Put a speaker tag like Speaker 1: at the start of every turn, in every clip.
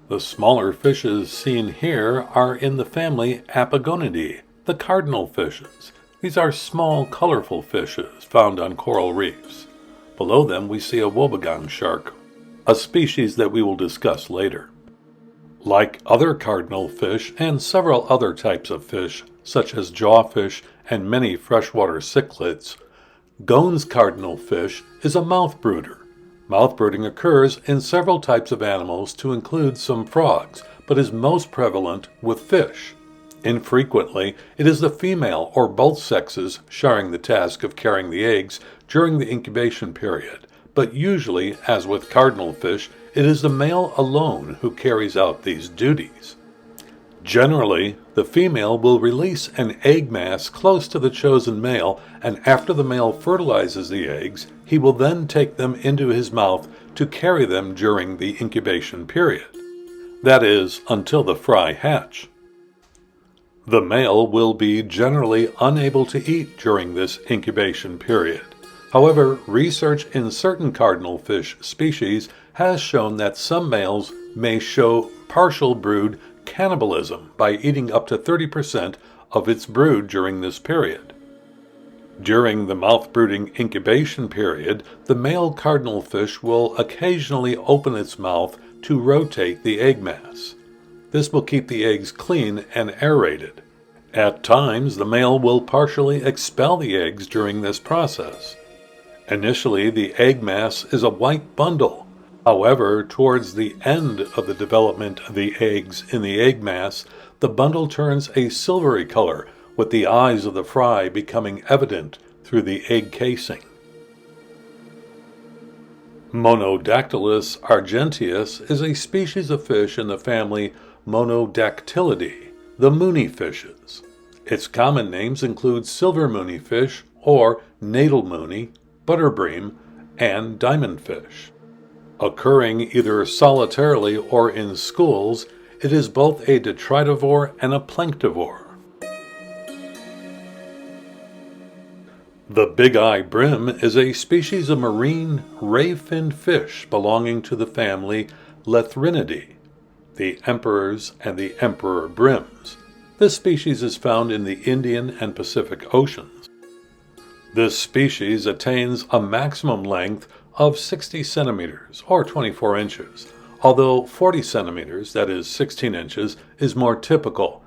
Speaker 1: The smaller fishes seen here are in the family Apagonidae, the cardinal fishes. These are small, colorful fishes found on coral reefs. Below them we see a wobbegong shark, a species that we will discuss later. Like other cardinal fish and several other types of fish, such as jawfish and many freshwater cichlids, Gone's cardinal fish is a mouth brooder. Mouth brooding occurs in several types of animals to include some frogs, but is most prevalent with fish. Infrequently, it is the female or both sexes sharing the task of carrying the eggs during the incubation period, but usually, as with cardinal fish, it is the male alone who carries out these duties. Generally, the female will release an egg mass close to the chosen male, and after the male fertilizes the eggs, he will then take them into his mouth to carry them during the incubation period. That is, until the fry hatch. The male will be generally unable to eat during this incubation period. However, research in certain cardinal fish species has shown that some males may show partial brood cannibalism by eating up to 30% of its brood during this period. During the mouth-brooding incubation period, the male cardinal fish will occasionally open its mouth to rotate the egg mass. This will keep the eggs clean and aerated. At times, the male will partially expel the eggs during this process. Initially, the egg mass is a white bundle. However, towards the end of the development of the eggs in the egg mass, the bundle turns a silvery color, with the eyes of the fry becoming evident through the egg casing. Monodactylus argenteus is a species of fish in the family Monodactylidae, the moony fishes. Its common names include silver moony fish or natal moony, butterbream, and diamondfish. Occurring either solitarily or in schools, it is both a detritivore and a planktivore. The big-eye brim is a species of marine ray-finned fish belonging to the family Lethrinidae, the emperors and the emperor brims. This species is found in the Indian and Pacific Oceans. This species attains a maximum length of 60 centimeters or 24 inches, although 40 centimeters, that is 16 inches, is more typical.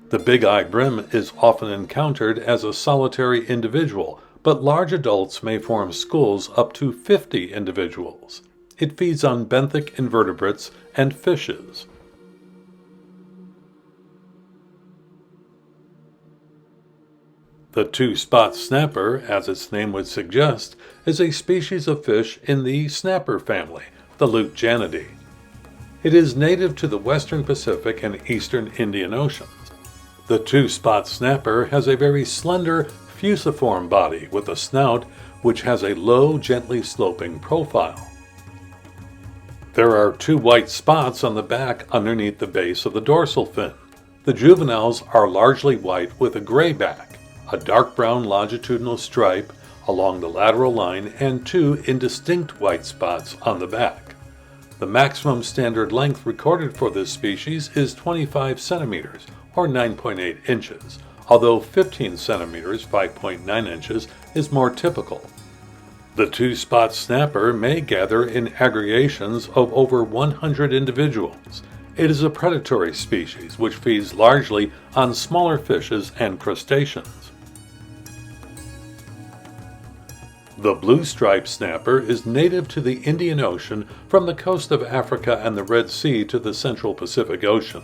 Speaker 1: The big-eye brim is often encountered as a solitary individual, but large adults may form schools up to 50 individuals. It feeds on benthic invertebrates and fishes. The two-spot snapper, as its name would suggest, is a species of fish in the snapper family, the Lutjanidae. It is native to the western Pacific and eastern Indian Oceans. The two-spot snapper has a very slender, fusiform body with a snout which has a low, gently sloping profile. There are two white spots on the back underneath the base of the dorsal fin. The juveniles are largely white with a gray back, a dark brown longitudinal stripe along the lateral line, and two indistinct white spots on the back. The maximum standard length recorded for this species is 25 centimeters, or 9.8 inches, although 15 centimeters, 5.9 inches, is more typical. The two-spot snapper may gather in aggregations of over 100 individuals. It is a predatory species which feeds largely on smaller fishes and crustaceans. The blue-striped snapper is native to the Indian Ocean from the coast of Africa and the Red Sea to the central Pacific Ocean.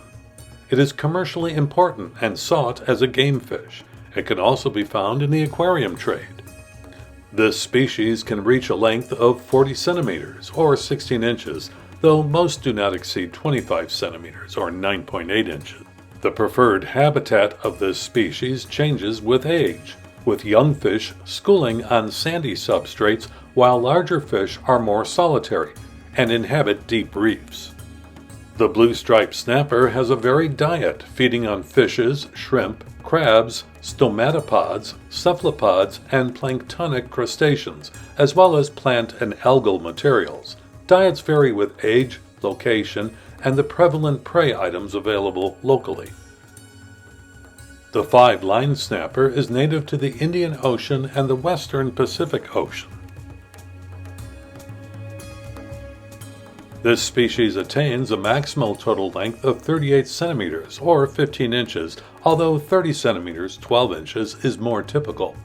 Speaker 1: It is commercially important and sought as a game fish. It can also be found in the aquarium trade. This species can reach a length of 40 centimeters or 16 inches, though most do not exceed 25 centimeters or 9.8 inches. The preferred habitat of this species changes with age, with young fish schooling on sandy substrates while larger fish are more solitary and inhabit deep reefs. The blue-striped snapper has a varied diet, feeding on fishes, shrimp, crabs, stomatopods, cephalopods, and planktonic crustaceans, as well as plant and algal materials. Diets vary with age, location, and the prevalent prey items available locally. The five-line snapper is native to the Indian Ocean and the western Pacific Ocean. This species attains a maximal total length of 38 centimeters or 15 inches, although 30 centimeters 12 inches is more typical.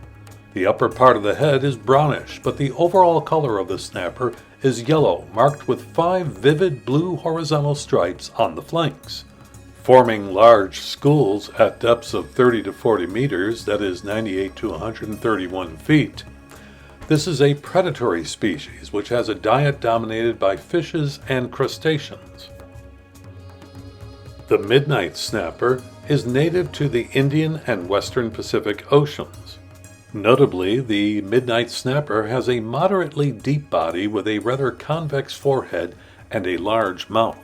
Speaker 1: The upper part of the head is brownish, but the overall color of the snapper is yellow, marked with 5 vivid blue horizontal stripes on the flanks. Forming large schools at depths of 30 to 40 meters, that is 98 to 131 feet. This is a predatory species which has a diet dominated by fishes and crustaceans. The midnight snapper is native to the Indian and western Pacific Oceans. Notably, the midnight snapper has a moderately deep body with a rather convex forehead and a large mouth.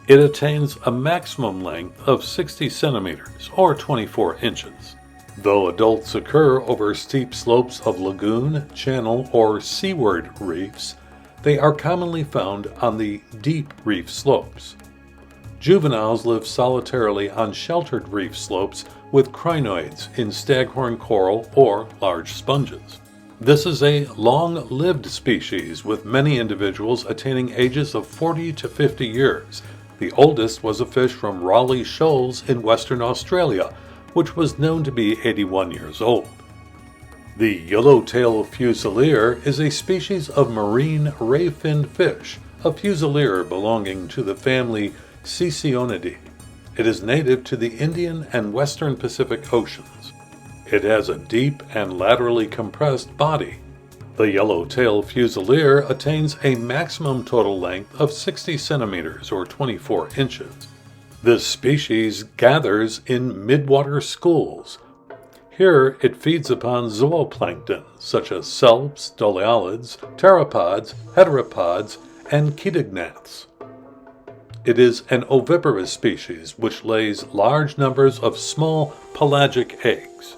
Speaker 1: It attains a maximum length of 60 centimeters or 24 inches. Though adults occur over steep slopes of lagoon, channel, or seaward reefs, they are commonly found on the deep reef slopes. Juveniles live solitarily on sheltered reef slopes with crinoids in staghorn coral or large sponges. This is a long-lived species with many individuals attaining ages of 40 to 50 years. The oldest was a fish from Raleigh Shoals in Western Australia, which was known to be 81 years old. The yellowtail fusilier is a species of marine ray-finned fish, a fusilier belonging to the family Cicionidae. It is native to the Indian and western Pacific Oceans. It has a deep and laterally compressed body. The yellowtail fusilier attains a maximum total length of 60 centimeters or 24 inches. This species gathers in midwater schools. Here it feeds upon zooplankton such as salps, dolialids, pteropods, heteropods, and chaetognathes. It is an oviparous species which lays large numbers of small pelagic eggs.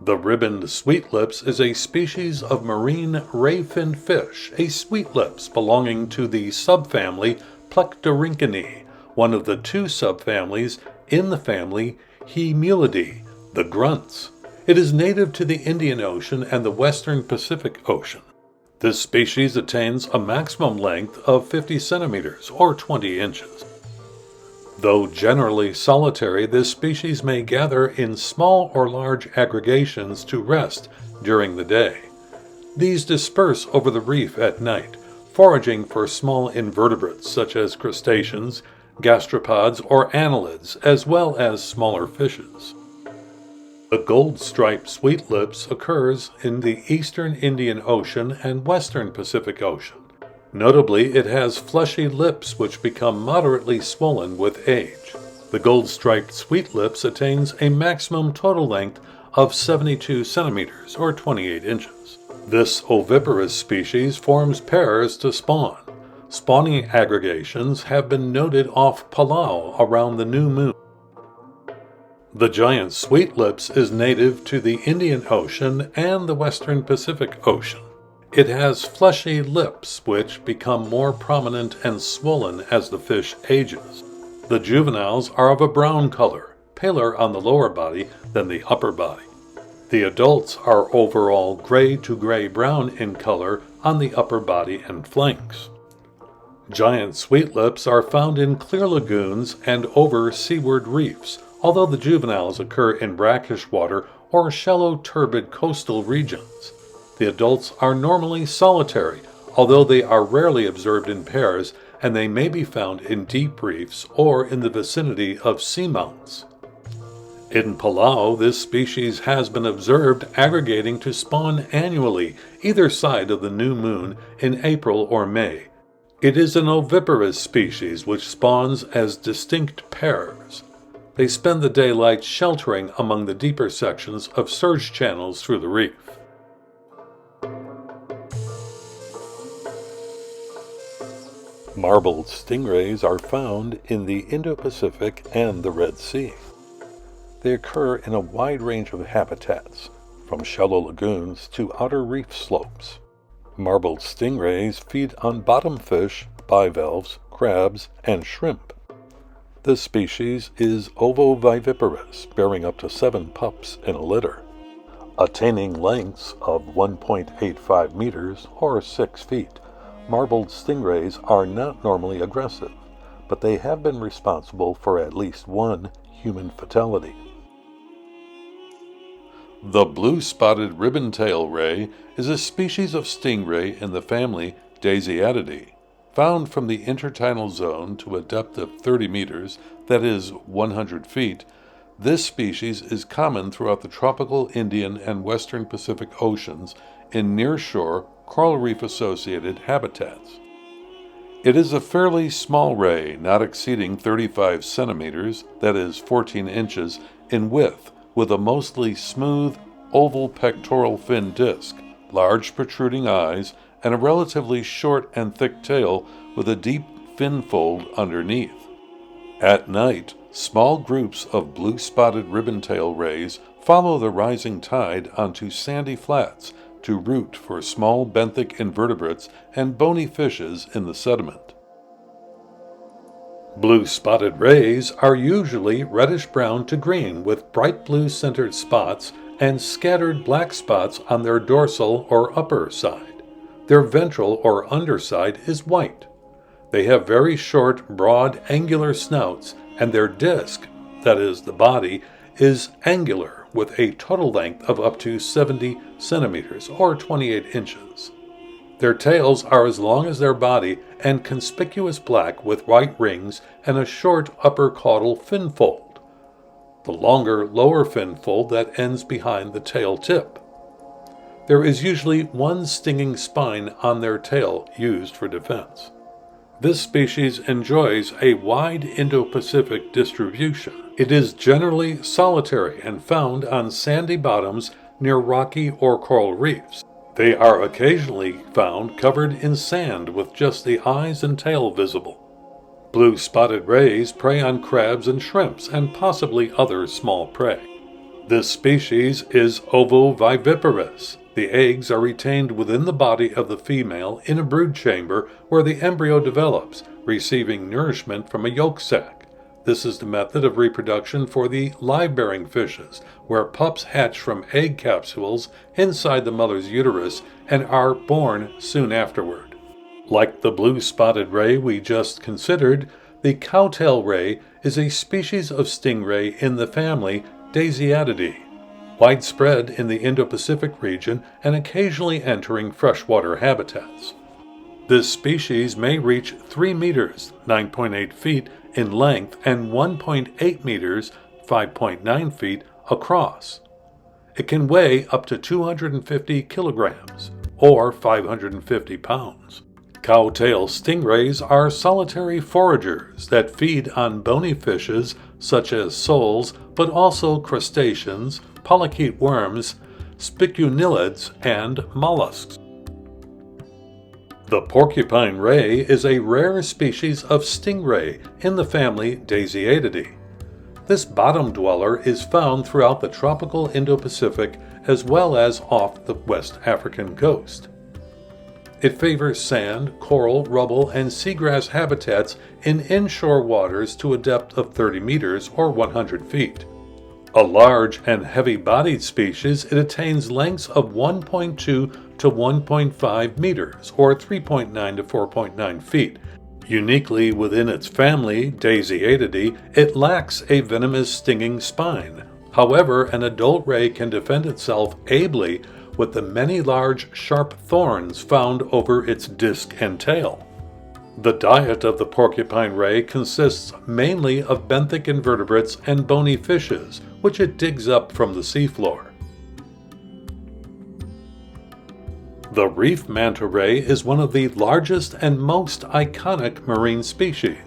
Speaker 1: The ribboned sweetlips is a species of marine ray-finned fish, a sweetlips belonging to the subfamily Plectorhynchinae, one of the two subfamilies in the family Hemulidae, the grunts. It is native to the Indian Ocean and the western Pacific Ocean. This species attains a maximum length of 50 centimeters or 20 inches. Though generally solitary, this species may gather in small or large aggregations to rest during the day. These disperse over the reef at night, foraging for small invertebrates such as crustaceans, gastropods, or annelids, as well as smaller fishes. The gold-striped sweetlips occurs in the eastern Indian Ocean and western Pacific Ocean. Notably, it has fleshy lips which become moderately swollen with age. The gold-striped sweetlips attains a maximum total length of 72 centimeters or 28 inches. This oviparous species forms pairs to spawn. Spawning aggregations have been noted off Palau around the new moon. The giant sweetlips is native to the Indian Ocean and the western Pacific Ocean. It has fleshy lips which become more prominent and swollen as the fish ages. The juveniles are of a brown color, paler on the lower body than the upper body. The adults are overall gray to gray-brown in color on the upper body and flanks. Giant sweetlips are found in clear lagoons and over seaward reefs, although the juveniles occur in brackish water or shallow turbid coastal regions. The adults are normally solitary, although they are rarely observed in pairs, and they may be found in deep reefs or in the vicinity of seamounts. In Palau, this species has been observed aggregating to spawn annually either side of the new moon in April or May. It is an oviparous species which spawns as distinct pairs. They spend the daylight sheltering among the deeper sections of surge channels through the reef. Marbled stingrays are found in the Indo-Pacific and the Red Sea. They occur in a wide range of habitats, from shallow lagoons to outer reef slopes. Marbled stingrays feed on bottom fish, bivalves, crabs, and shrimp. This species is ovoviviparous, bearing up to 7 pups in a litter. Attaining lengths of 1.85 meters or 6 feet, marbled stingrays are not normally aggressive, but they have been responsible for at least one human fatality. The blue-spotted ribbon-tail ray is a species of stingray in the family Dasyatidae. Found from the intertidal zone to a depth of 30 meters, that is 100 feet, this species is common throughout the tropical Indian and western Pacific Oceans in nearshore coral reef-associated habitats. It is a fairly small ray, not exceeding 35 centimeters, that is 14 inches, in width, with a mostly smooth, oval pectoral fin disc, large protruding eyes, and a relatively short and thick tail with a deep fin fold underneath. At night, small groups of blue-spotted ribbon-tail rays follow the rising tide onto sandy flats to root for small benthic invertebrates and bony fishes in the sediment. Blue-spotted rays are usually reddish-brown to green with bright blue-centered spots and scattered black spots on their dorsal or upper side. Their ventral or underside is white. They have very short, broad, angular snouts, and their disc, that is, the body, is angular with a total length of up to 70 centimeters or 28 inches. Their tails are as long as their body and conspicuous black with white rings and a short upper caudal fin fold. The longer lower fin fold that ends behind the tail tip. There is usually one stinging spine on their tail used for defense. This species enjoys a wide Indo-Pacific distribution. It is generally solitary and found on sandy bottoms near rocky or coral reefs. They are occasionally found covered in sand with just the eyes and tail visible. Blue-spotted rays prey on crabs and shrimps and possibly other small prey. This species is ovoviviparous. The eggs are retained within the body of the female in a brood chamber where the embryo develops, receiving nourishment from a yolk sac. This is the method of reproduction for the live-bearing fishes, where pups hatch from egg capsules inside the mother's uterus and are born soon afterward. Like the blue-spotted ray we just considered, the cowtail ray is a species of stingray in the family Dasyatidae, widespread in the Indo-Pacific region and occasionally entering freshwater habitats. This species may reach 3 meters, 9.8 feet, in length and 1.8 meters, 5.9 feet, across. It can weigh up to 250 kilograms, or 550 pounds. Cowtail stingrays are solitary foragers that feed on bony fishes such as soles, but also crustaceans, polychaete worms, spicunilids, and mollusks. The porcupine ray is a rare species of stingray in the family Dasyatidae. This bottom dweller is found throughout the tropical Indo-Pacific as well as off the West African coast. It favors sand, coral, rubble, and seagrass habitats in inshore waters to a depth of 30 meters or 100 feet. A large and heavy-bodied species, it attains lengths of 1.2 to 1.5 meters, or 3.9 to 4.9 feet. Uniquely within its family, Dasyatidae, it lacks a venomous stinging spine. However, an adult ray can defend itself ably with the many large, sharp thorns found over its disc and tail. The diet of the porcupine ray consists mainly of benthic invertebrates and bony fishes, which it digs up from the seafloor. The reef manta ray is one of the largest and most iconic marine species.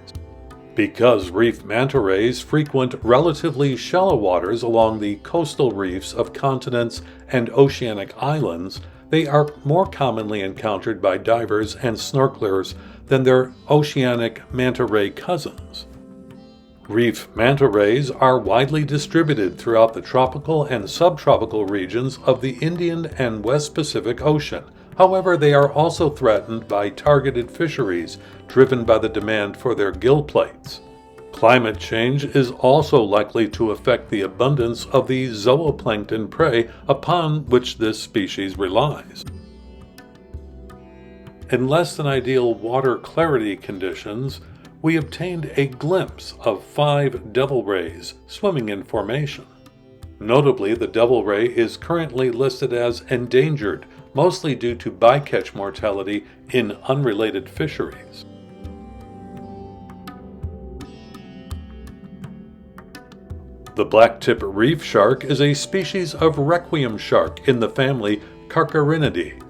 Speaker 1: Because reef manta rays frequent relatively shallow waters along the coastal reefs of continents and oceanic islands, they are more commonly encountered by divers and snorkelers than their oceanic manta ray cousins. Reef manta rays are widely distributed throughout the tropical and subtropical regions of the Indian and West Pacific Ocean, However, they are also threatened by targeted fisheries driven by the demand for their gill plates. Climate change is also likely to affect the abundance of the zooplankton prey upon which this species relies. In less than ideal water clarity conditions, we obtained a glimpse of 5 devil rays swimming in formation. Notably, the devil ray is currently listed as endangered, mostly due to bycatch mortality in unrelated fisheries. The blacktip reef shark is a species of requiem shark in the family Carcharinidae.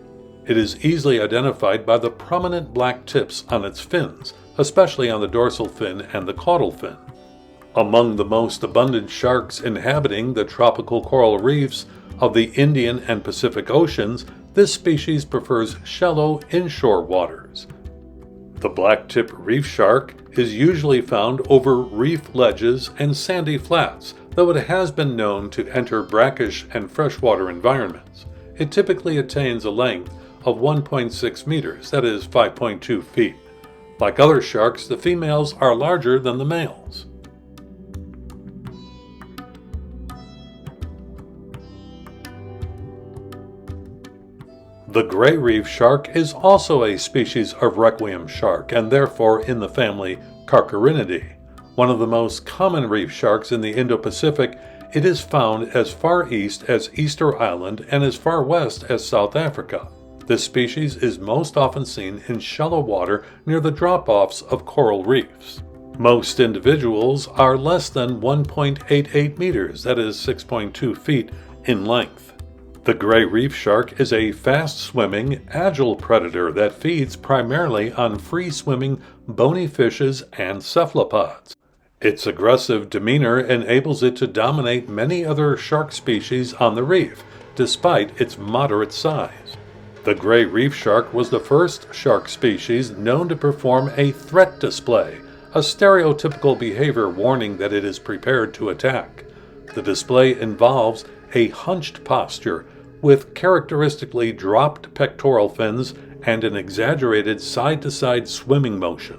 Speaker 1: It is easily identified by the prominent black tips on its fins, especially on the dorsal fin and the caudal fin. Among the most abundant sharks inhabiting the tropical coral reefs of the Indian and Pacific Oceans, this species prefers shallow inshore waters. The blacktip reef shark is usually found over reef ledges and sandy flats, though it has been known to enter brackish and freshwater environments. It typically attains a length of 1.6 meters, that is 5.2 feet. Like other sharks, the females are larger than the males. The gray reef shark is also a species of requiem shark and therefore in the family Carcharinidae. One of the most common reef sharks in the Indo-Pacific, it is found as far east as Easter Island and as far west as South Africa. This species is most often seen in shallow water near the drop-offs of coral reefs. Most individuals are less than 1.88 meters, that is 6.2 feet, in length. The gray reef shark is a fast-swimming, agile predator that feeds primarily on free-swimming bony fishes and cephalopods. Its aggressive demeanor enables it to dominate many other shark species on the reef, despite its moderate size. The gray reef shark was the first shark species known to perform a threat display, a stereotypical behavior warning that it is prepared to attack. The display involves a hunched posture with characteristically dropped pectoral fins and an exaggerated side-to-side swimming motion.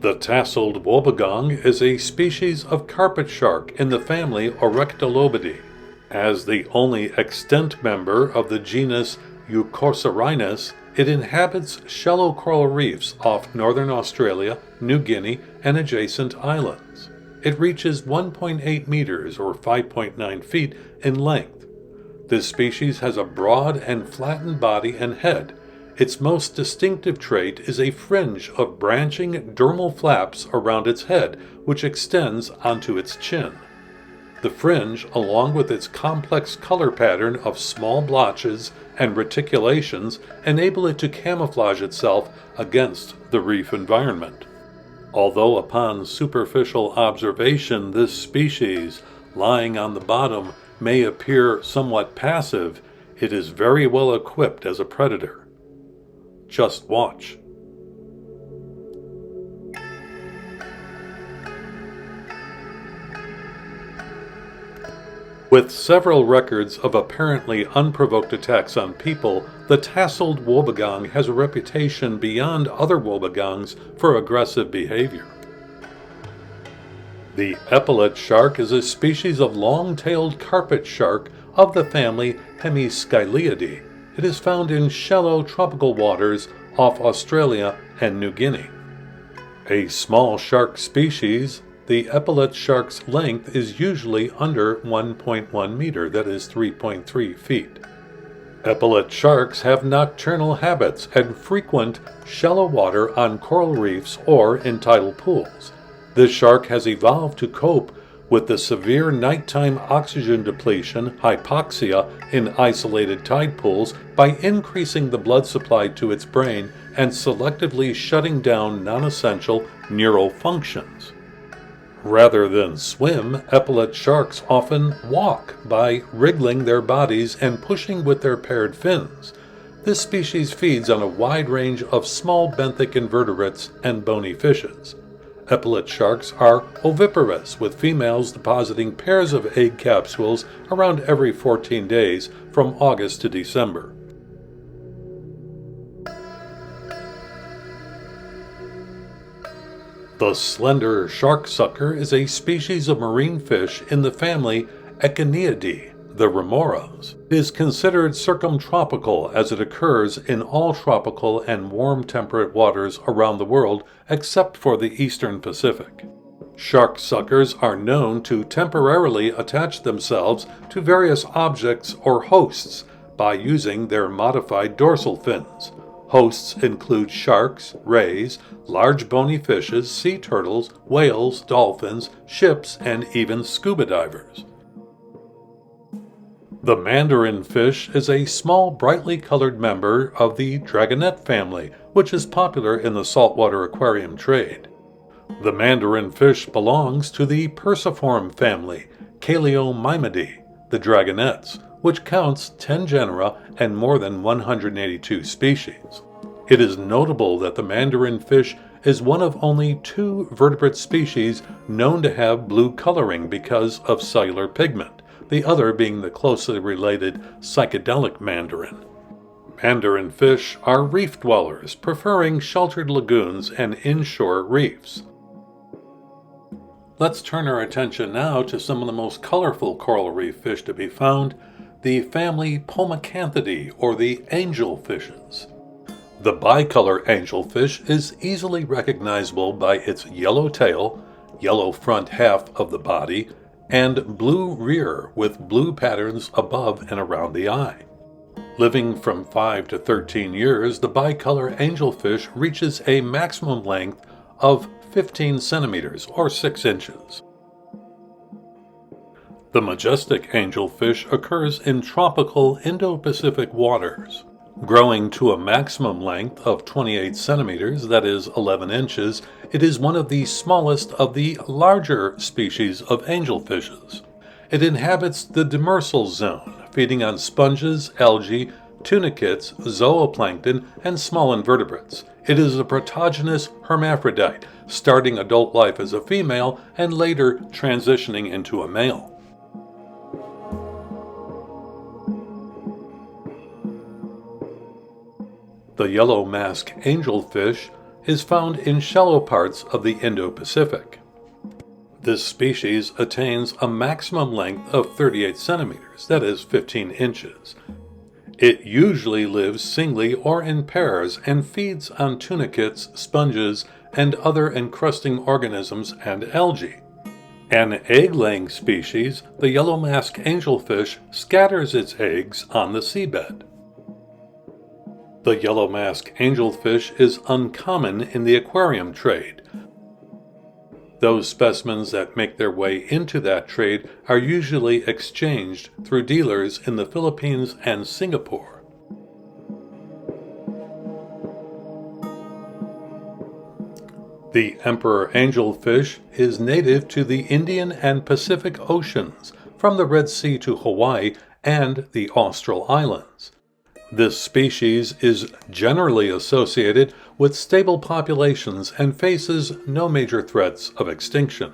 Speaker 1: The tasseled wobbegong is a species of carpet shark in the family Orectolobidae. As the only extant member of the genus Eucorcerinus, it inhabits shallow coral reefs off northern Australia, New Guinea, and adjacent islands. It reaches 1.8 meters or 5.9 feet in length. This species has a broad and flattened body and head. Its most distinctive trait is a fringe of branching dermal flaps around its head, which extends onto its chin. The fringe, along with its complex color pattern of small blotches and reticulations, enable it to camouflage itself against the reef environment. Although upon superficial observation this species, lying on the bottom, may appear somewhat passive, it is very well equipped as a predator. Just watch. With several records of apparently unprovoked attacks on people, the tasseled wobbegong has a reputation beyond other wobbegongs for aggressive behavior. The epaulet shark is a species of long-tailed carpet shark of the family Hemiscylidae. It is found in shallow tropical waters off Australia and New Guinea. A small shark species, the epaulet shark's length is usually under 1.1 meter, that is 3.3 feet. Epaulet sharks have nocturnal habits and frequent shallow water on coral reefs or in tidal pools. This shark has evolved to cope with the severe nighttime oxygen depletion, hypoxia, in isolated tide pools by increasing the blood supply to its brain and selectively shutting down non-essential neural functions. Rather than swim, epaulet sharks often walk by wriggling their bodies and pushing with their paired fins. This species feeds on a wide range of small benthic invertebrates and bony fishes. Epaulet sharks are oviparous, with females depositing pairs of egg capsules around every 14 days from August to December. The slender shark sucker is a species of marine fish in the family Echinidae, the remoras. It is considered circumtropical as it occurs in all tropical and warm temperate waters around the world except for the eastern Pacific. Shark suckers are known to temporarily attach themselves to various objects or hosts by using their modified dorsal fins. Hosts include sharks, rays, large bony fishes, sea turtles, whales, dolphins, ships, and even scuba divers. The mandarin fish is a small, brightly colored member of the dragonet family, which is popular in the saltwater aquarium trade. The mandarin fish belongs to the Perciform family, Caleomymidae, the dragonets, which counts 10 genera and more than 182 species. It is notable that the mandarin fish is one of only 2 vertebrate species known to have blue coloring because of cellular pigment, the other being the closely related psychedelic mandarin. Mandarin fish are reef dwellers, preferring sheltered lagoons and inshore reefs. Let's turn our attention now to some of the most colorful coral reef fish to be found, the family Pomacanthidae, or the angelfishes. The bicolor angelfish is easily recognizable by its yellow tail, yellow front half of the body, and blue rear with blue patterns above and around the eye. Living from 5 to 13 years, the bicolor angelfish reaches a maximum length of 15 centimeters or 6 inches. The majestic angelfish occurs in tropical Indo-Pacific waters. Growing to a maximum length of 28 centimeters, that is 11 inches, it is one of the smallest of the larger species of angelfishes. It inhabits the demersal zone, feeding on sponges, algae, tunicates, zooplankton, and small invertebrates. It is a protogynous hermaphrodite, starting adult life as a female and later transitioning into a male. The yellow mask angelfish is found in shallow parts of the Indo-Pacific. This species attains a maximum length of 38 centimeters, that is 15 inches. It usually lives singly or in pairs and feeds on tunicates, sponges, and other encrusting organisms and algae. An egg-laying species, the yellow mask angelfish scatters its eggs on the seabed. The yellow mask angelfish is uncommon in the aquarium trade. Those specimens that make their way into that trade are usually exchanged through dealers in the Philippines and Singapore. The emperor angelfish is native to the Indian and Pacific Oceans, from the Red Sea to Hawaii and the Austral Islands. This species is generally associated with stable populations and faces no major threats of extinction.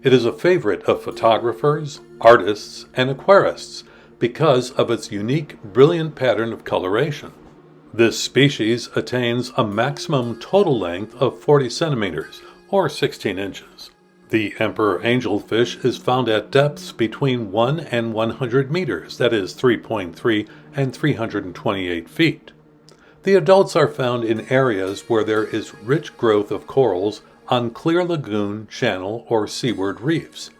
Speaker 1: It is a favorite of photographers, artists, and aquarists because of its unique, brilliant pattern of coloration. This species attains a maximum total length of 40 centimeters, or 16 inches. The emperor angelfish is found at depths between 1 and 100 meters, that is 3.3 and 328 feet. The adults are found in areas where there is rich growth of corals on clear lagoon, channel, or seaward reefs.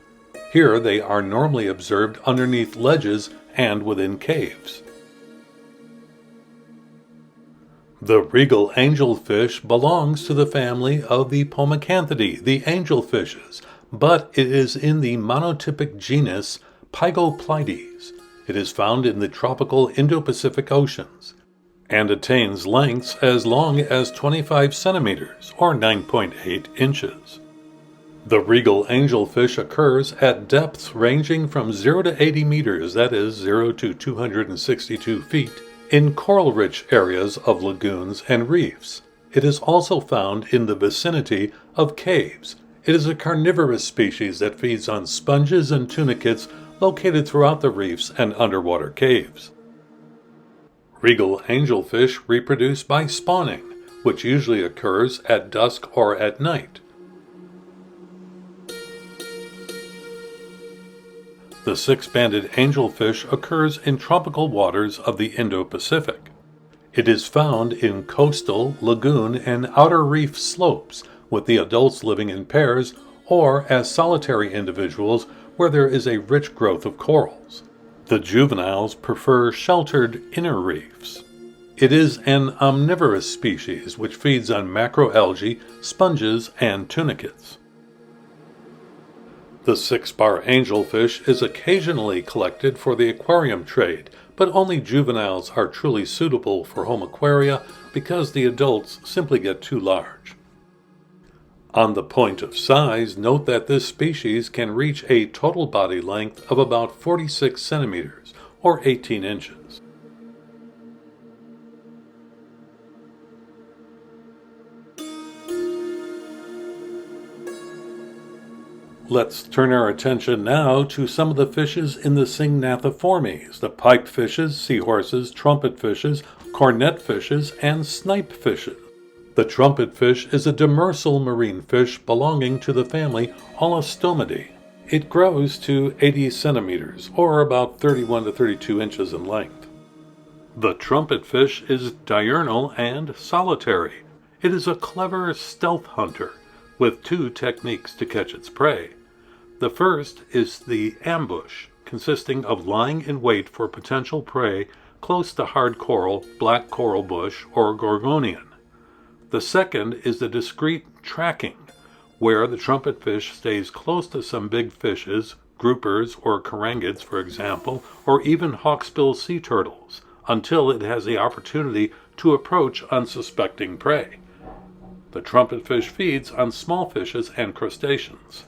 Speaker 1: Here they are normally observed underneath ledges and within caves. The regal angelfish belongs to the family of the Pomacanthidae, the angelfishes, but it is in the monotypic genus Pygopleides. It is found in the tropical Indo-Pacific Oceans and attains lengths as long as 25 centimeters or 9.8 inches. The regal angelfish occurs at depths ranging from 0 to 80 meters, that is 0 to 262 feet, in coral-rich areas of lagoons and reefs. It is also found in the vicinity of caves. It is a carnivorous species that feeds on sponges and tunicates located throughout the reefs and underwater caves. Regal angelfish reproduce by spawning, which usually occurs at dusk or at night. The six-banded angelfish occurs in tropical waters of the Indo-Pacific. It is found in coastal, lagoon, and outer reef slopes, with the adults living in pairs or as solitary individuals where there is a rich growth of corals. The juveniles prefer sheltered inner reefs. It is an omnivorous species which feeds on macroalgae, sponges, and tunicates. The six-bar angelfish is occasionally collected for the aquarium trade, but only juveniles are truly suitable for home aquaria because the adults simply get too large. On the point of size, note that this species can reach a total body length of about 46 centimeters, or 18 inches. Let's turn our attention now to some of the fishes in the Syngnathiformes, the pipe fishes, seahorses, trumpet fishes, cornet fishes, and snipe fishes. The trumpet fish is a demersal marine fish belonging to the family Olastomidae. It grows to 80 centimeters, or about 31 to 32 inches in length. The trumpet fish is diurnal and solitary. It is a clever stealth hunter, with two techniques to catch its prey. The first is the ambush, consisting of lying in wait for potential prey close to hard coral, black coral bush, or gorgonian. The second is the discreet tracking, where the trumpet fish stays close to some big fishes, groupers or carangids, for example, or even hawksbill sea turtles, until it has the opportunity to approach unsuspecting prey. The trumpet fish feeds on small fishes and crustaceans.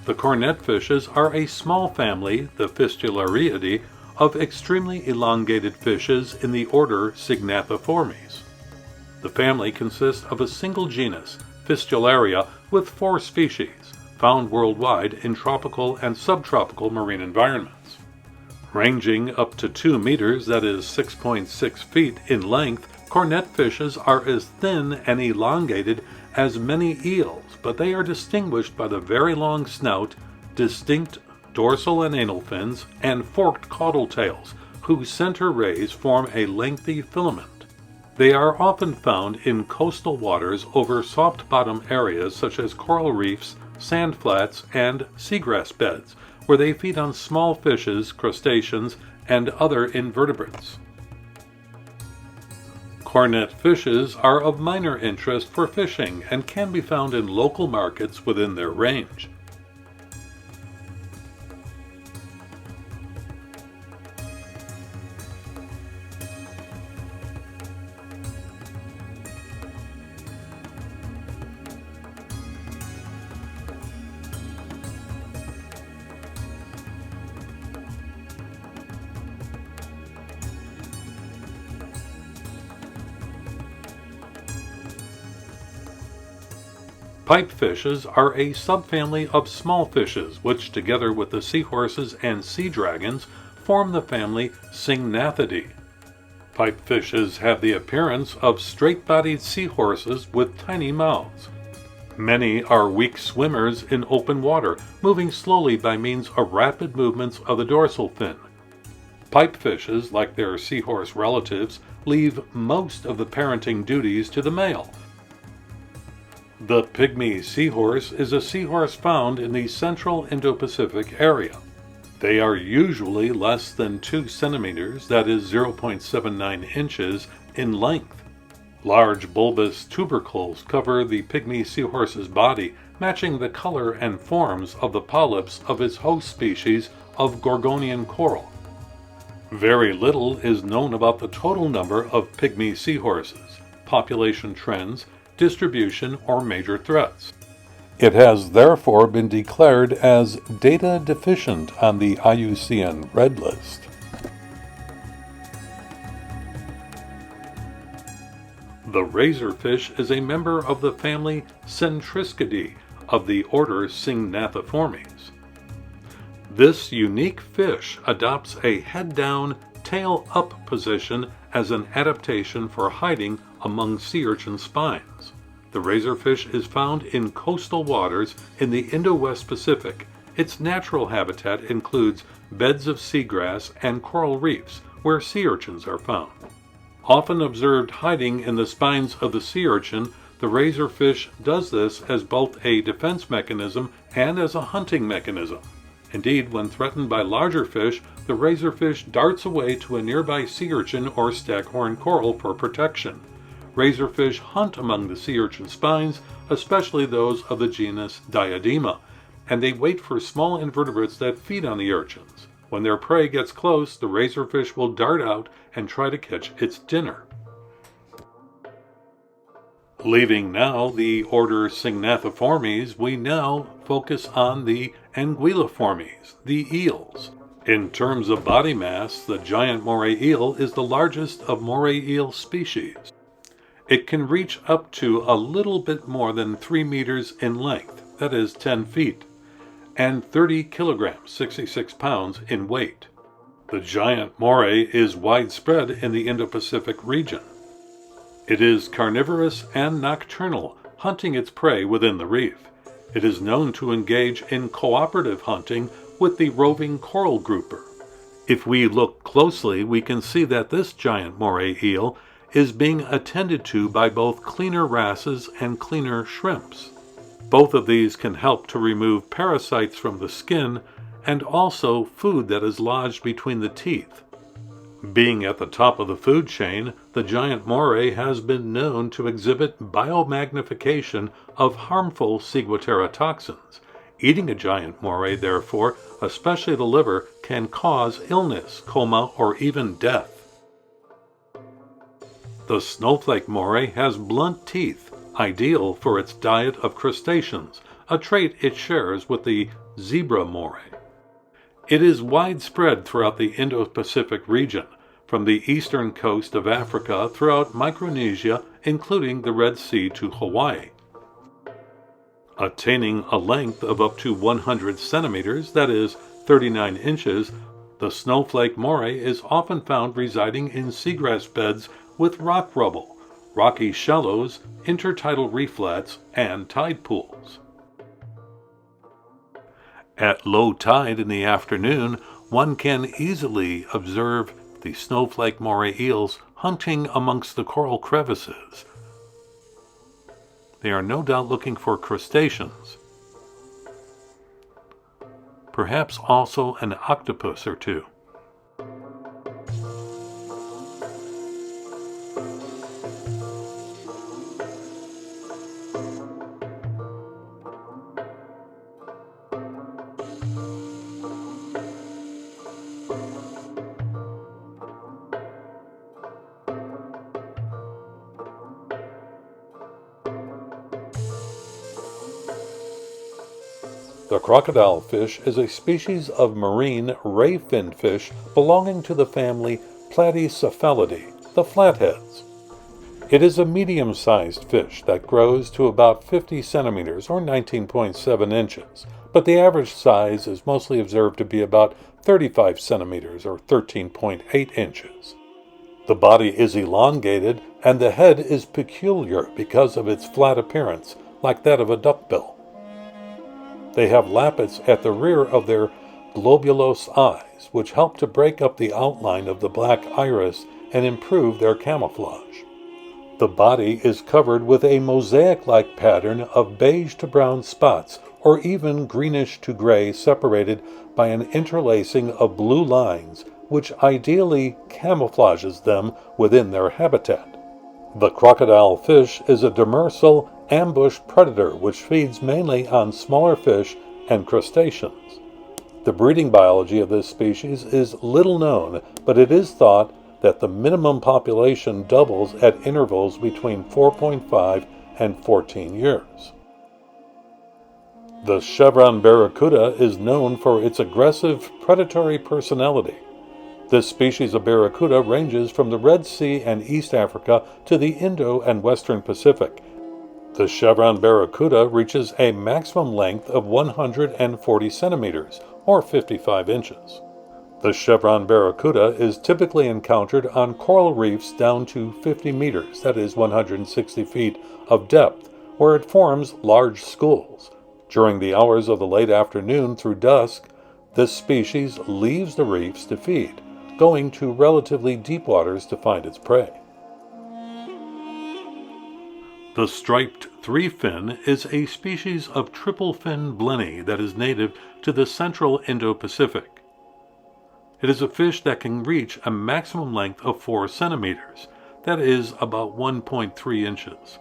Speaker 1: The cornet fishes are a small family, the Fistulariidae, of extremely elongated fishes in the order Syngnathiformes. The family consists of a single genus, Fistularia, with 4 species, found worldwide in tropical and subtropical marine environments. Ranging up to 2 meters, that is 6.6 feet, in length, cornet fishes are as thin and elongated as many eels, but they are distinguished by the very long snout, distinct dorsal and anal fins, and forked caudal tails, whose center rays form a lengthy filament. They are often found in coastal waters over soft bottom areas such as coral reefs, sand flats, and seagrass beds, where they feed on small fishes, crustaceans, and other invertebrates. Cornet fishes are of minor interest for fishing and can be found in local markets within their range. Pipe fishes are a subfamily of small fishes which, together with the seahorses and sea dragons, form the family Syngnathidae. Pipe fishes have the appearance of straight-bodied seahorses with tiny mouths. Many are weak swimmers in open water, moving slowly by means of rapid movements of the dorsal fin. Pipe fishes, like their seahorse relatives, leave most of the parenting duties to the male. The pygmy seahorse is a seahorse found in the central Indo-Pacific area. They are usually less than 2 centimeters, that is 0.79 inches, in length. Large bulbous tubercles cover the pygmy seahorse's body, matching the color and forms of the polyps of its host species of gorgonian coral. Very little is known about the total number of pygmy seahorses, population trends, distribution, or major threats. It has therefore been declared as data deficient on the IUCN Red List. The razorfish is a member of the family Centriscidae of the order Syngnathiformes. This unique fish adopts a head-down, tail-up position as an adaptation for hiding among sea urchin spines. The razorfish is found in coastal waters in the Indo-West Pacific. Its natural habitat includes beds of seagrass and coral reefs where sea urchins are found. Often observed hiding in the spines of the sea urchin, the razorfish does this as both a defense mechanism and as a hunting mechanism. Indeed, when threatened by larger fish, the razorfish darts away to a nearby sea urchin or staghorn coral for protection. Razorfish hunt among the sea urchin spines, especially those of the genus Diadema, and they wait for small invertebrates that feed on the urchins. When their prey gets close, the razorfish will dart out and try to catch its dinner. Leaving now the order Syngnathiformes, we now focus on the anguilliformes, the eels. In terms of body mass, the giant moray eel is the largest of moray eel species. It can reach up to a little bit more than 3 meters in length, that is 10 feet, and 30 kilograms, 66 pounds in weight. The giant moray is widespread in the Indo-Pacific region. It is carnivorous and nocturnal, hunting its prey within the reef. It is known to engage in cooperative hunting with the roving coral grouper. If we look closely, we can see that this giant moray eel is being attended to by both cleaner wrasses and cleaner shrimps. Both of these can help to remove parasites from the skin and also food that is lodged between the teeth. Being at the top of the food chain, the giant moray has been known to exhibit biomagnification of harmful ciguatera toxins. Eating a giant moray, therefore, especially the liver, can cause illness, coma, or even death. The snowflake moray has blunt teeth, ideal for its diet of crustaceans, a trait it shares with the zebra moray. It is widespread throughout the Indo-Pacific region, from the eastern coast of Africa throughout Micronesia, including the Red Sea to Hawaii. Attaining a length of up to 100 centimeters, that is, 39 inches, the snowflake moray is often found residing in seagrass beds with rock rubble, rocky shallows, intertidal reef flats, and tide pools. At low tide in the afternoon, one can easily observe the snowflake moray eels hunting amongst the coral crevices. They are no doubt looking for crustaceans, perhaps also an octopus or two. The crocodile fish is a species of marine ray-finned fish belonging to the family Platycephalidae, the flatheads. It is a medium-sized fish that grows to about 50 centimeters or 19.7 inches, but the average size is mostly observed to be about 35 centimeters or 13.8 inches. The body is elongated and the head is peculiar because of its flat appearance, like that of a duckbill. They have lappets at the rear of their globulose eyes, which help to break up the outline of the black iris and improve their camouflage. The body is covered with a mosaic-like pattern of beige to brown spots, or even greenish to gray, separated by an interlacing of blue lines, which ideally camouflages them within their habitat. The crocodile fish is a demersal ambush predator which feeds mainly on smaller fish and crustaceans. The breeding biology of this species is little known, but it is thought that the minimum population doubles at intervals between 4.5 and 14 years. The chevron barracuda is known for its aggressive predatory personality. This species of barracuda ranges from the Red Sea and East Africa to the Indo and Western Pacific. The chevron barracuda reaches a maximum length of 140 centimeters, or 55 inches. The chevron barracuda is typically encountered on coral reefs down to 50 meters, that is 160 feet, of depth, where it forms large schools. During the hours of the late afternoon through dusk, this species leaves the reefs to feed, going to relatively deep waters to find its prey. The striped three-fin is a species of triple-fin blenny that is native to the central Indo-Pacific. It is a fish that can reach a maximum length of 4 centimeters, that is about 1.3 inches.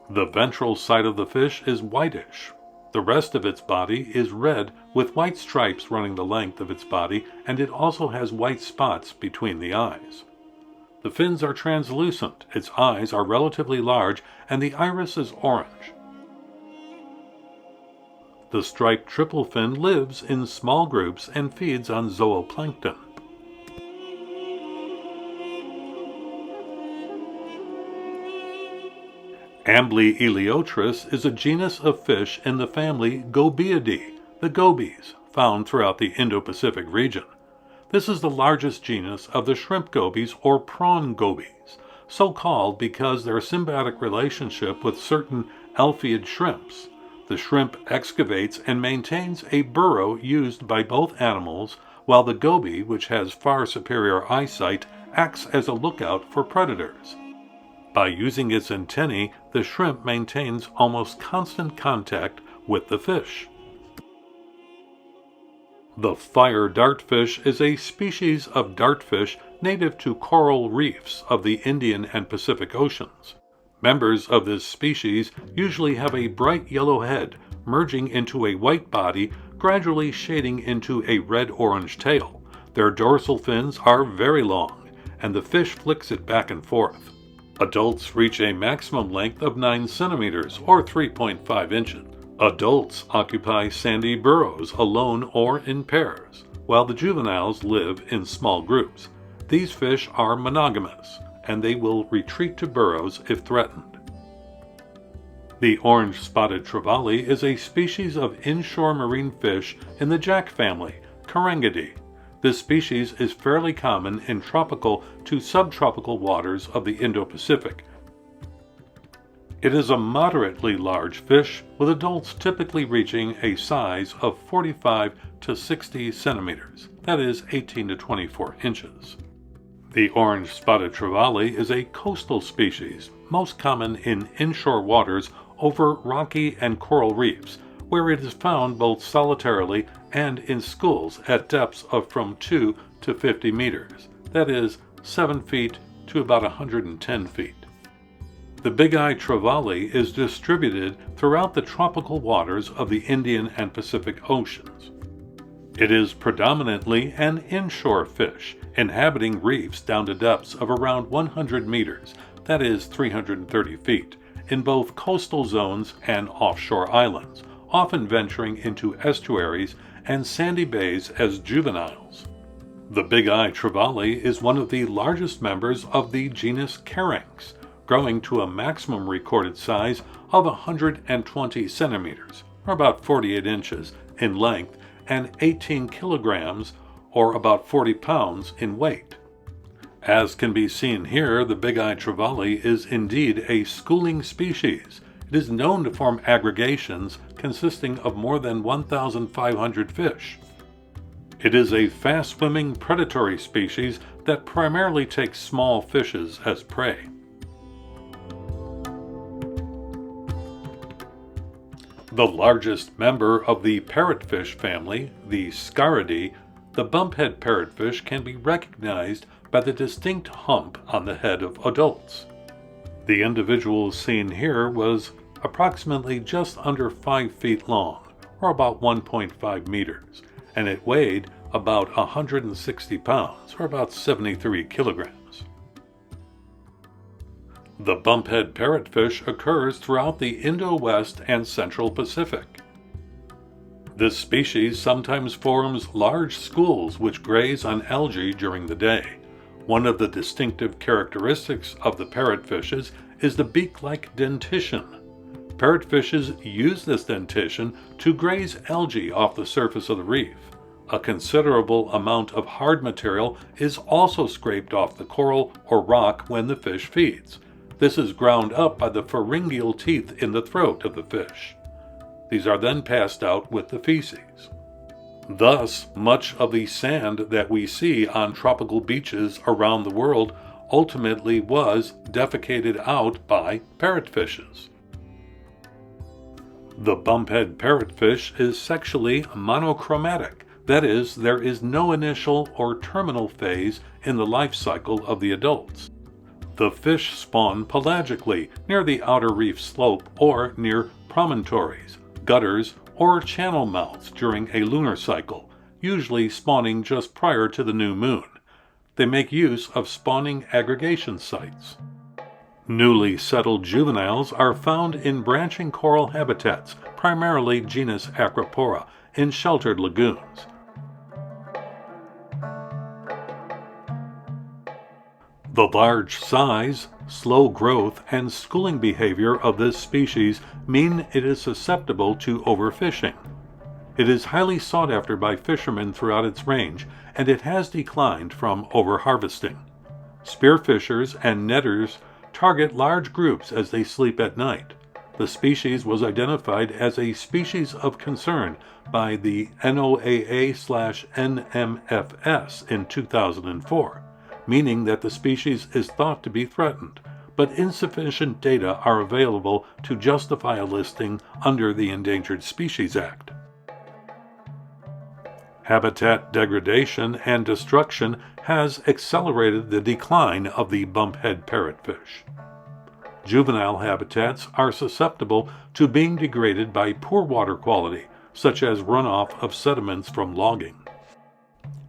Speaker 1: The ventral side of the fish is whitish. The rest of its body is red with white stripes running the length of its body, and it also has white spots between the eyes. The fins are translucent, its eyes are relatively large, and the iris is orange. The striped triple fin lives in small groups and feeds on zooplankton. Amblyeleotris is a genus of fish in the family Gobiidae, the gobies, found throughout the Indo-Pacific region. This is the largest genus of the shrimp gobies or prawn gobies, so called because their symbiotic relationship with certain elphiid shrimps. The shrimp excavates and maintains a burrow used by both animals, while the goby, which has far superior eyesight, acts as a lookout for predators. By using its antennae, the shrimp maintains almost constant contact with the fish. The fire dartfish is a species of dartfish native to coral reefs of the Indian and Pacific Oceans. Members of this species usually have a bright yellow head merging into a white body, gradually shading into a red-orange tail. Their dorsal fins are very long, and the fish flicks it back and forth. Adults reach a maximum length of 9 centimeters or 3.5 inches. Adults occupy sandy burrows alone or in pairs, while the juveniles live in small groups. These fish are monogamous, and they will retreat to burrows if threatened. The orange-spotted trevally is a species of inshore marine fish in the jack family, Caringidae. This species is fairly common in tropical to subtropical waters of the Indo-Pacific. It is a moderately large fish, with adults typically reaching a size of 45 to 60 centimeters, that is 18 to 24 inches. The orange-spotted trevally is a coastal species, most common in inshore waters over rocky and coral reefs, where it is found both solitarily and in schools at depths of from 2 to 50 meters, that is 7 feet to about 110 feet. The big-eye trevally is distributed throughout the tropical waters of the Indian and Pacific Oceans. It is predominantly an inshore fish, inhabiting reefs down to depths of around 100 meters, that is 330 feet, in both coastal zones and offshore islands, often venturing into estuaries and sandy bays as juveniles. The big-eye trevally is one of the largest members of the genus Caranx, growing to a maximum recorded size of 120 centimeters, or about 48 inches, in length, and 18 kilograms, or about 40 pounds, in weight. As can be seen here, the big-eye trevally is indeed a schooling species. It is known to form aggregations consisting of more than 1,500 fish. It is a fast-swimming predatory species that primarily takes small fishes as prey. The largest member of the parrotfish family, the Scaridae, the bumphead parrotfish, can be recognized by the distinct hump on the head of adults. The individual seen here was approximately just under 5 feet long, or about 1.5 meters, and it weighed about 160 pounds, or about 73 kilograms. The bumphead parrotfish occurs throughout the Indo-West and Central Pacific. This species sometimes forms large schools which graze on algae during the day. One of the distinctive characteristics of the parrotfishes is the beak-like dentition. Parrotfishes use this dentition to graze algae off the surface of the reef. A considerable amount of hard material is also scraped off the coral or rock when the fish feeds. This is ground up by the pharyngeal teeth in the throat of the fish. These are then passed out with the feces. Thus, much of the sand that we see on tropical beaches around the world ultimately was defecated out by parrotfishes. The bumphead parrotfish is sexually monochromatic. That is, there is no initial or terminal phase in the life cycle of the adults. The fish spawn pelagically near the outer reef slope or near promontories, gutters, or channel mouths during a lunar cycle, usually spawning just prior to the new moon. They make use of spawning aggregation sites. Newly settled juveniles are found in branching coral habitats, primarily genus Acropora, in sheltered lagoons. The large size, slow growth, and schooling behavior of this species mean it is susceptible to overfishing. It is highly sought after by fishermen throughout its range, and it has declined from overharvesting. Spearfishers and netters target large groups as they sleep at night. The species was identified as a species of concern by the NOAA/NMFS in 2004. Meaning that the species is thought to be threatened, but insufficient data are available to justify a listing under the Endangered Species Act. Habitat degradation and destruction has accelerated the decline of the bumphead parrotfish. Juvenile habitats are susceptible to being degraded by poor water quality, such as runoff of sediments from logging.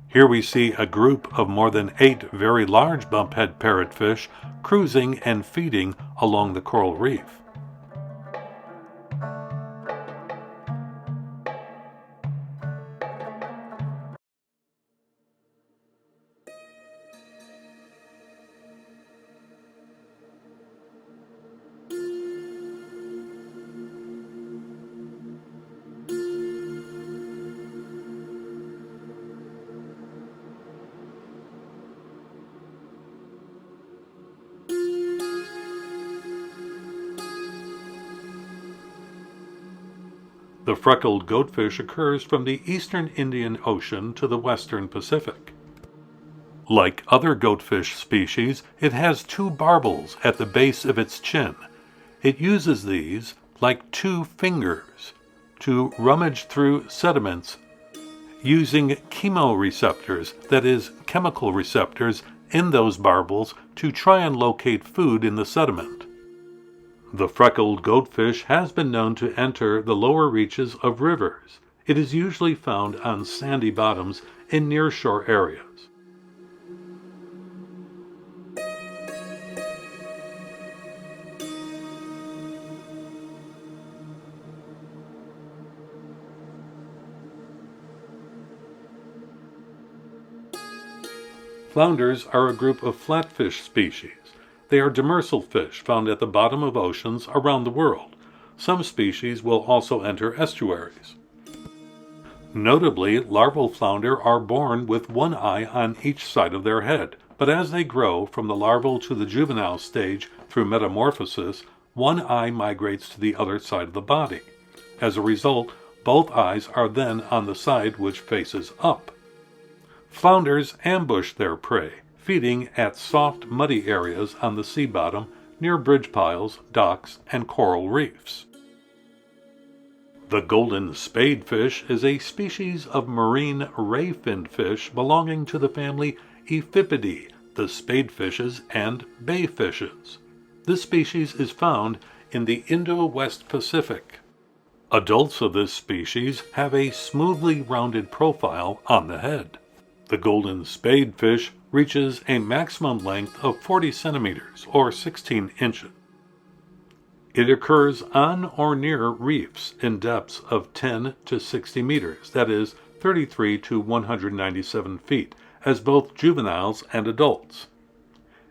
Speaker 1: Here we see a group of more than 8 very large bumphead parrotfish cruising and feeding along the coral reef. The freckled goatfish occurs from the eastern Indian Ocean to the western Pacific. Like other goatfish species, it has 2 barbels at the base of its chin. It uses these, like 2 fingers, to rummage through sediments using chemoreceptors, that is, chemical receptors, in those barbels to try and locate food in the sediment. The freckled goatfish has been known to enter the lower reaches of rivers. It is usually found on sandy bottoms in nearshore areas. Flounders are a group of flatfish species. They are demersal fish found at the bottom of oceans around the world. Some species will also enter estuaries. Notably, larval flounder are born with one eye on each side of their head, but as they grow from the larval to the juvenile stage through metamorphosis, one eye migrates to the other side of the body. As a result, both eyes are then on the side which faces up. Flounders ambush their prey, feeding at soft, muddy areas on the sea bottom near bridge piles, docks, and coral reefs. The golden spadefish is a species of marine ray-finned fish belonging to the family Ephipidae, the spadefishes and bayfishes. This species is found in the Indo-West Pacific. Adults of this species have a smoothly rounded profile on the head. The golden spadefish reaches a maximum length of 40 centimeters or 16 inches. It occurs on or near reefs in depths of 10 to 60 meters, that is 33 to 197 feet, as both juveniles and adults.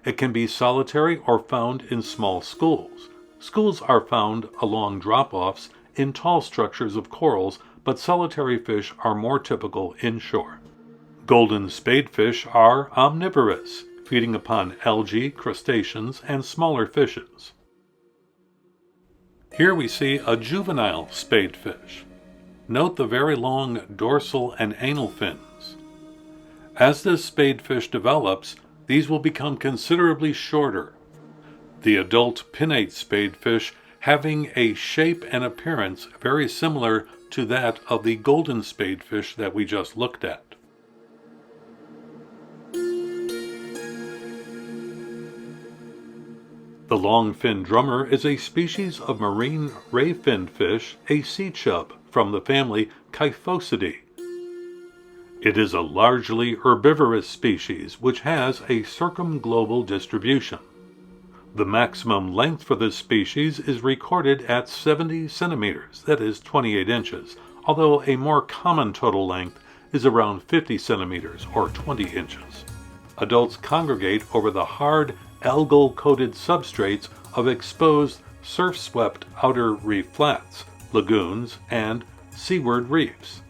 Speaker 1: It can be solitary or found in small schools. Schools are found along drop-offs in tall structures of corals, but solitary fish are more typical inshore. Golden spadefish are omnivorous, feeding upon algae, crustaceans, and smaller fishes. Here we see a juvenile spadefish. Note the very long dorsal and anal fins. As this spadefish develops, these will become considerably shorter. The adult pinnate spadefish having a shape and appearance very similar to that of the golden spadefish that we just looked at. The long-finned drummer is a species of marine ray-finned fish, a sea chub from the family Kyphosidae. It is a largely herbivorous species which has a circumglobal distribution. The maximum length for this species is recorded at 70 centimeters, that is 28 inches, although a more common total length is around 50 centimeters or 20 inches. Adults congregate over the hard algal-coated substrates of exposed surf-swept outer reef flats, lagoons, and seaward reefs.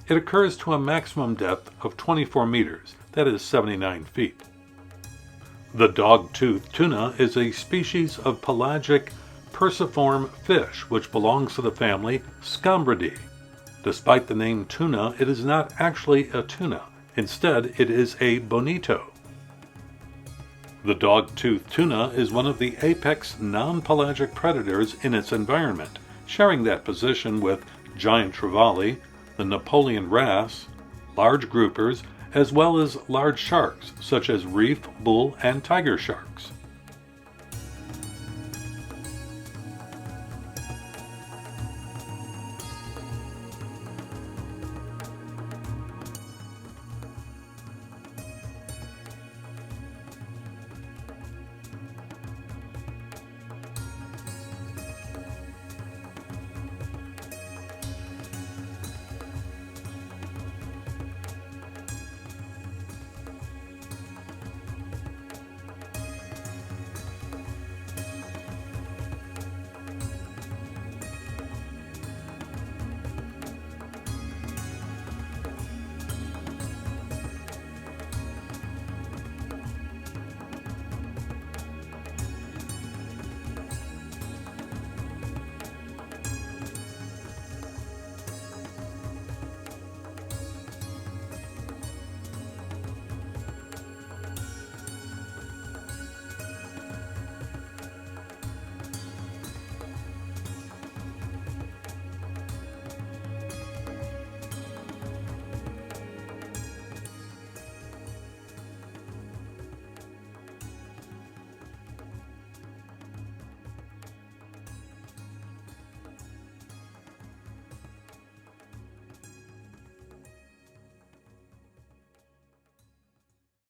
Speaker 1: It occurs to a maximum depth of 24 meters, that is 79 feet. The dog-toothed tuna is a species of pelagic perciform fish which belongs to the family Scombridae. Despite the name tuna, it is not actually a tuna. Instead, it is a bonito. The dog-toothed tuna is one of the apex non-pelagic predators in its environment, sharing that position with giant trevally, the Napoleon wrasse, large groupers, as well as large sharks such as reef, bull, and tiger sharks.